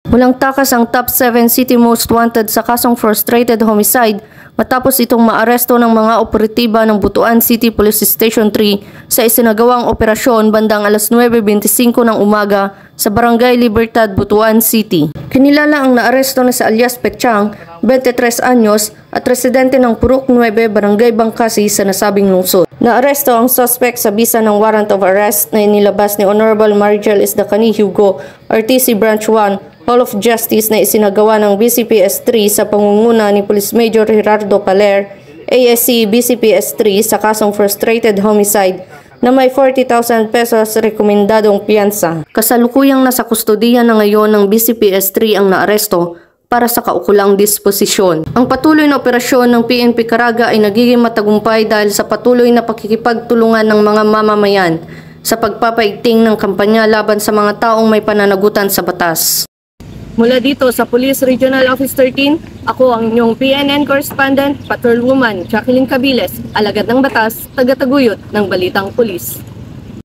Walang takas ang top 7 city most wanted sa kasong frustrated homicide matapos itong maaresto ng mga operatiba ng Butuan City Police Station 3 sa isinagawang operasyon bandang alas 9:25 ng umaga sa Barangay Libertad, Butuan City. Kinilala ang naaresto na si alias Pechang, 23 anyos at residente ng Purok 9, Barangay Bangkasi sa nasabing lungsod. Naaresto ang suspect sa bisa ng warrant of arrest na inilabas ni Honorable Marigel Isdacani Hugo, RTC Branch 1, Hall of Justice na isinagawa ng BCPS 3 sa pangunguna ni Police Major Gerardo Paler, ASC BCPS 3 sa kasong frustrated homicide na may 40,000 pesos rekomendadong piyansa. Kasalukuyang nasa kustodiya na ngayon ng BCPS 3 ang naaresto para sa kaukulang disposisyon. Ang patuloy na operasyon ng PNP Caraga ay nagiging matagumpay dahil sa patuloy na pakikipagtulungan ng mga mamamayan sa pagpapaigting ng kampanya laban sa mga taong may pananagutan sa batas. Mula dito sa Police Regional Office 13, ako ang inyong PNN Correspondent, Patrolwoman Jacqueline Cabiles, alagad ng batas, taga-taguyod ng Balitang Pulis.